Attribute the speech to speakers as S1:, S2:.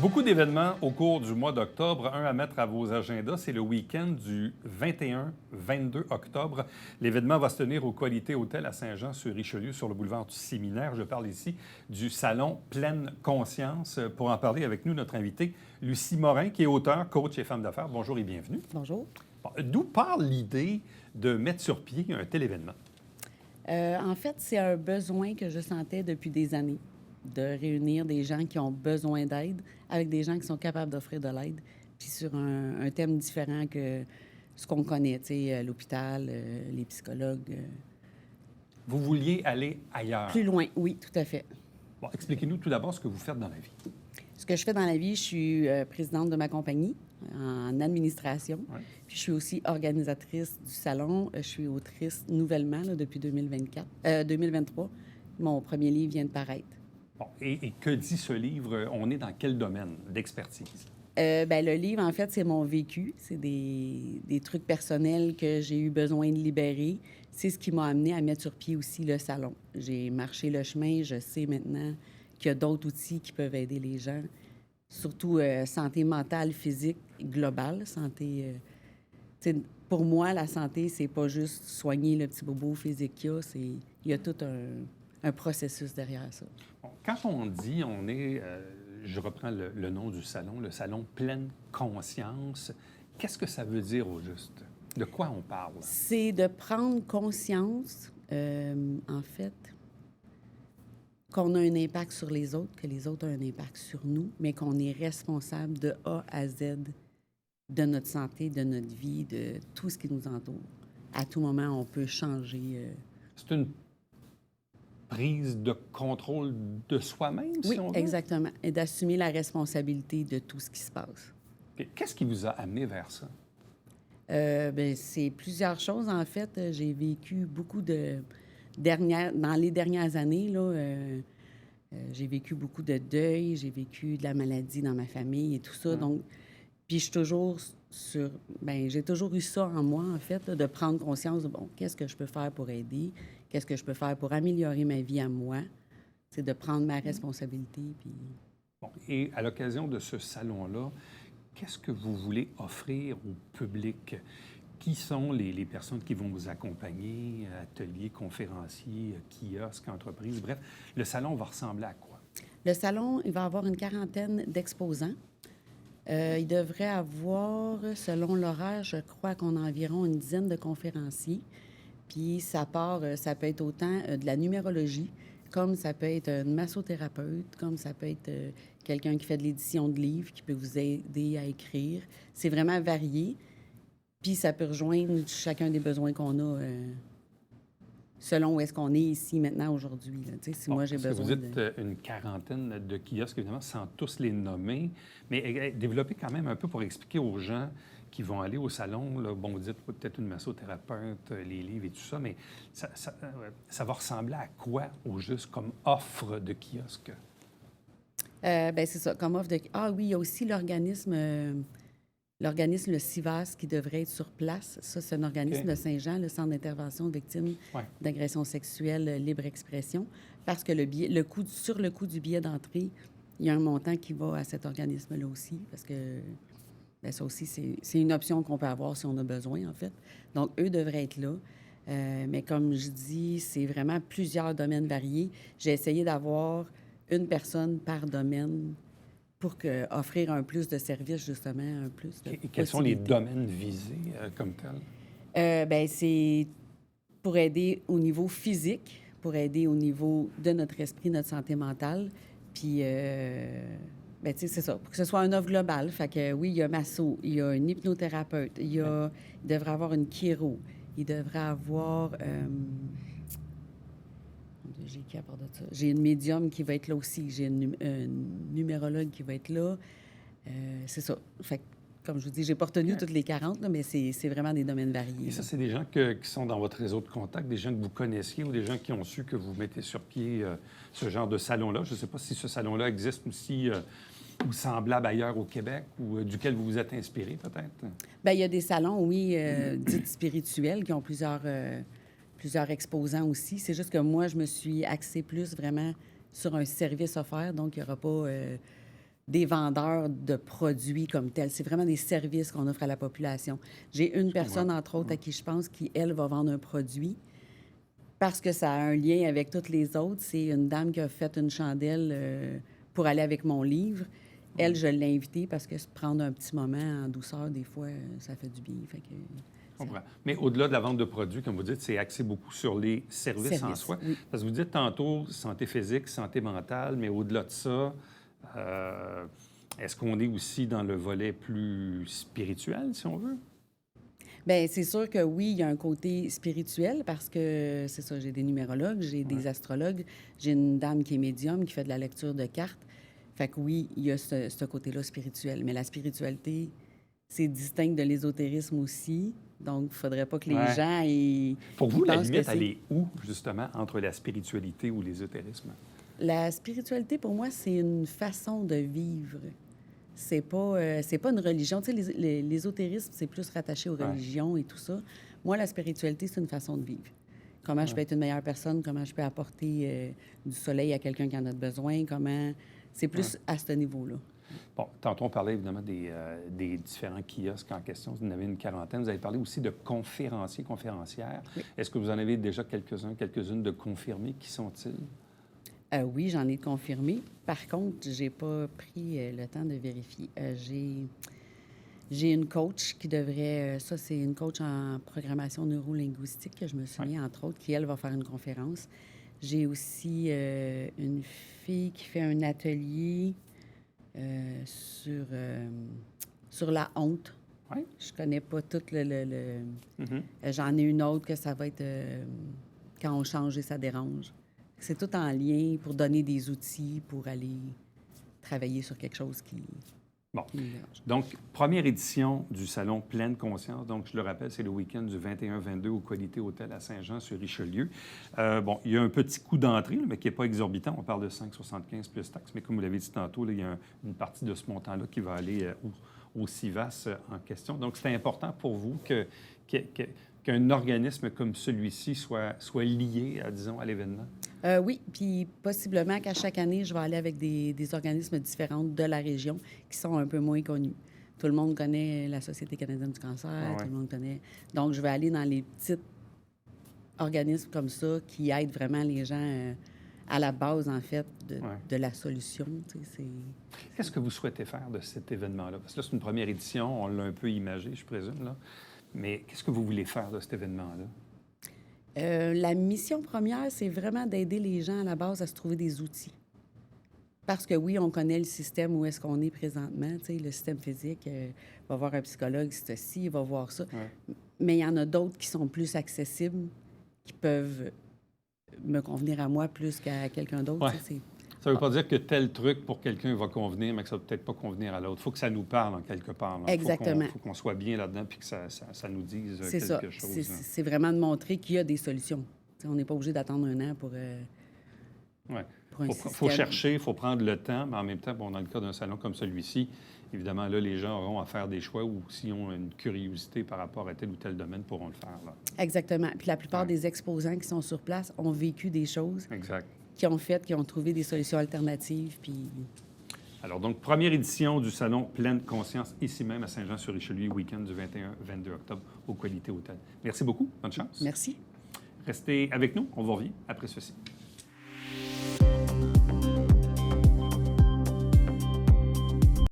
S1: Beaucoup d'événements au cours du mois d'octobre. Un à mettre à vos agendas, c'est le week-end du 21-22 octobre. L'événement va se tenir au Qualité Hôtel à Saint-Jean-sur-Richelieu, sur le boulevard du Séminaire. Je parle ici du Salon Pleine Conscience. Pour en parler avec nous, notre invitée, Lucie Morin, qui est auteure, coach et femme d'affaires. Bonjour et bienvenue.
S2: Bonjour.
S1: Bon, d'où part l'idée de mettre sur pied un tel événement?
S2: En fait, c'est un besoin que je sentais depuis des années, de réunir des gens qui ont besoin d'aide avec des gens qui sont capables d'offrir de l'aide, puis sur un thème différent que ce qu'on connaît, tu sais, l'hôpital, les psychologues.
S1: Vous vouliez aller ailleurs.
S2: Plus loin, oui, tout à fait.
S1: Bon, expliquez-nous tout d'abord ce que vous faites dans la vie.
S2: Ce que je fais dans la vie, je suis présidente de ma compagnie en administration.
S1: Ouais.
S2: Puis je suis aussi organisatrice du salon. Je suis autrice nouvellement là, depuis 2023. Mon premier livre vient de paraître.
S1: Bon, et que dit ce livre? On est dans quel domaine d'expertise?
S2: Le livre, en fait, c'est mon vécu. C'est des trucs personnels que j'ai eu besoin de libérer. C'est ce qui m'a amené à mettre sur pied aussi le salon. J'ai marché le chemin. Je sais maintenant qu'il y a d'autres outils qui peuvent aider les gens, surtout santé mentale, physique, globale. Santé, pour moi, la santé, c'est pas juste soigner le petit bobo physique qu'il y a. Il y a tout un processus derrière ça.
S1: Bon, quand on dit, on est, je reprends le nom du salon, le salon Pleine Conscience, qu'est-ce que ça veut dire au juste? De quoi on parle?
S2: C'est de prendre conscience, en fait, qu'on a un impact sur les autres, que les autres ont un impact sur nous, mais qu'on est responsable de A à Z de notre santé, de notre vie, de tout ce qui nous entoure. À tout moment, on peut changer.
S1: C'est une prise de contrôle de soi-même,
S2: Oui,
S1: si on veut?
S2: exactement. Et d'assumer la responsabilité de tout ce qui se passe.
S1: Qu'est-ce qui vous a amené vers ça?
S2: C'est plusieurs choses, en fait. J'ai vécu beaucoup dans les dernières années, là, j'ai vécu beaucoup de deuil, j'ai vécu de la maladie dans ma famille et tout ça. Donc, puis je suis toujours j'ai toujours eu ça en moi, en fait, là, de prendre conscience de, bon, qu'est-ce que je peux faire pour aider? Qu'est-ce que je peux faire pour améliorer ma vie à moi? C'est de prendre ma responsabilité, puis...
S1: Bon, et à l'occasion de ce salon-là, qu'est-ce que vous voulez offrir au public? Qui sont les personnes qui vont vous accompagner, ateliers, conférenciers, kiosques, entreprises? Bref, le salon va ressembler à quoi?
S2: Le salon, il va avoir une quarantaine d'exposants. Il devrait avoir, selon l'horaire, je crois qu'on a environ une dizaine de conférenciers. Puis ça peut être autant de la numérologie, comme ça peut être une massothérapeute, comme ça peut être quelqu'un qui fait de l'édition de livres, qui peut vous aider à écrire. C'est vraiment varié. Puis ça peut rejoindre chacun des besoins qu'on a selon où est-ce qu'on est ici maintenant aujourd'hui. Là. Tu sais, si moi j'ai besoin
S1: vous dites une quarantaine de kiosques, évidemment, sans tous les nommer, mais développez quand même un peu pour expliquer aux gens qui vont aller au salon, là, bon, vous dites peut-être une massothérapeute, les livres et tout ça, mais ça va ressembler à quoi, au juste, comme offre de kiosque?
S2: C'est ça, comme offre de... Ah oui, il y a aussi l'organisme, le CIVAS, qui devrait être sur place. Ça, c'est un organisme de Saint-Jean, le Centre d'intervention de victimes d'agressions sexuelles, libre expression, parce que sur le coût du billet d'entrée, il y a un montant qui va à cet organisme-là aussi, parce que ça aussi, c'est une option qu'on peut avoir si on a besoin, en fait. Donc, eux devraient être là. Mais comme je dis, c'est vraiment plusieurs domaines variés. J'ai essayé d'avoir une personne par domaine pour offrir un plus de services, justement, un plus de...
S1: Et quels sont les domaines visés comme tels?
S2: C'est pour aider au niveau physique, pour aider au niveau de notre esprit, notre santé mentale. Puis, c'est ça, pour que ce soit une offre globale. Fait que oui, il y a masso, il y a un hypnothérapeute, il devrait avoir une chiro, il devrait avoir... J'ai qui à part de ça? J'ai une médium qui va être là aussi. J'ai une numérologue qui va être là. C'est ça. Fait que, comme je vous dis, j'ai pas retenu toutes les 40, là, mais c'est vraiment des domaines variés.
S1: Et ça, c'est des gens qui sont dans votre réseau de contact, des gens que vous connaissiez ou des gens qui ont su que vous mettez sur pied ce genre de salon-là. Je ne sais pas si ce salon-là existe aussi ou semblable ailleurs au Québec ou duquel vous vous êtes inspiré, peut-être?
S2: Bien, il y a des salons, oui, dits spirituels qui ont plusieurs exposants aussi. C'est juste que moi, je me suis axée plus vraiment sur un service offert, donc il n'y aura pas des vendeurs de produits comme tels. C'est vraiment des services qu'on offre à la population. J'ai une personne, entre autres, à qui je pense, qui, elle, va vendre un produit parce que ça a un lien avec toutes les autres. C'est une dame qui a fait une chandelle pour aller avec mon livre. Elle, je l'ai invitée parce que se prendre un petit moment en douceur, des fois, ça fait du bien. Fait que,
S1: je comprends. Mais au-delà de la vente de produits, comme vous dites, c'est axé beaucoup sur les services en soi.
S2: Oui.
S1: Parce que vous dites tantôt santé physique, santé mentale, mais au-delà de ça, est-ce qu'on est aussi dans le volet plus spirituel, si on veut?
S2: Bien, c'est sûr que oui, il y a un côté spirituel parce que, c'est ça, j'ai des numérologues, j'ai des astrologues, j'ai une dame qui est médium, qui fait de la lecture de cartes. Fait que oui, il y a ce côté-là spirituel. Mais la spiritualité, c'est distinct de l'ésotérisme aussi. Donc, il ne faudrait pas que les gens...
S1: Pour vous, la limite, elle est où, justement, entre la spiritualité ou l'ésotérisme?
S2: La spiritualité, pour moi, c'est une façon de vivre. C'est pas une religion. Tu sais, l'ésotérisme, c'est plus rattaché aux religions et tout ça. Moi, la spiritualité, c'est une façon de vivre. Comment je peux être une meilleure personne, comment je peux apporter du soleil à quelqu'un qui en a besoin, comment... C'est plus à ce niveau-là.
S1: Bon, tantôt, on parlait évidemment des différents kiosques en question. Vous en avez une quarantaine. Vous avez parlé aussi de conférenciers, conférencières. Oui. Est-ce que vous en avez déjà quelques-uns, quelques-unes de confirmés? Qui sont-ils?
S2: Oui, j'en ai confirmés. Par contre, j'ai pas pris le temps de vérifier. J'ai une coach qui devrait... ça, c'est une coach en programmation neurolinguistique que je me souviens, entre autres, qui, elle, va faire une conférence. J'ai aussi une fille qui fait un atelier sur la honte.
S1: Oui.
S2: Je connais pas tout J'en ai une autre que ça va être quand on change et ça dérange. C'est tout en lien pour donner des outils pour aller travailler sur quelque chose qui...
S1: Bon. Donc, première édition du Salon Pleine Conscience. Donc, je le rappelle, c'est le week-end du 21-22 au Qualité Hôtel à Saint-Jean-sur-Richelieu. Bon, il y a un petit coût d'entrée, mais qui n'est pas exorbitant. On parle de 5,75 plus taxes. Mais comme vous l'avez dit tantôt, là, il y a une partie de ce montant-là qui va aller au CIVAS en question. Donc, c'est important pour vous qu'un organisme comme celui-ci soit lié, disons, à l'événement?
S2: Oui, puis possiblement qu'à chaque année, je vais aller avec des organismes différents de la région qui sont un peu moins connus. Tout le monde connaît la Société canadienne du cancer, tout le monde connaît... Donc, je vais aller dans les petits organismes comme ça qui aident vraiment les gens à la base, en fait, de la solution. Tu sais,
S1: Qu'est-ce que vous souhaitez faire de cet événement-là? Parce que là, c'est une première édition, on l'a un peu imagé, je présume, là. Mais qu'est-ce que vous voulez faire de cet événement-là?
S2: La mission première, c'est vraiment d'aider les gens à la base à se trouver des outils. Parce que oui, on connaît le système où est-ce qu'on est présentement. Tu sais, le système physique, va voir un psychologue, c'est ci, il va voir ça. Ouais. Mais il y en a d'autres qui sont plus accessibles, qui peuvent me convenir à moi plus qu'à quelqu'un d'autre.
S1: Ouais. Tu sais, ça ne veut pas dire que tel truc pour quelqu'un va convenir, mais que ça ne va peut-être pas convenir à l'autre. Il faut que ça nous parle en quelque part. Là.
S2: Exactement.
S1: Il faut qu'on soit bien là-dedans puis que ça nous dise quelque chose.
S2: C'est vraiment de montrer qu'il y a des solutions. T'sais, on n'est pas obligé d'attendre un an pour
S1: Il faut chercher, il faut prendre le temps, mais en même temps, bon, dans le cas d'un salon comme celui-ci, évidemment, là, les gens auront à faire des choix ou s'ils ont une curiosité par rapport à tel ou tel domaine, pourront le faire. Là.
S2: Exactement. Puis la plupart des exposants qui sont sur place ont vécu des choses.
S1: Exact.
S2: Qui ont trouvé des solutions alternatives. Puis...
S1: Alors, donc, première édition du Salon Pleine Conscience, ici même à Saint-Jean-sur-Richelieu, week-end du 21-22 octobre au Qualité Hôtel. Merci beaucoup. Bonne chance.
S2: Merci.
S1: Restez avec nous. On vous revient après ceci.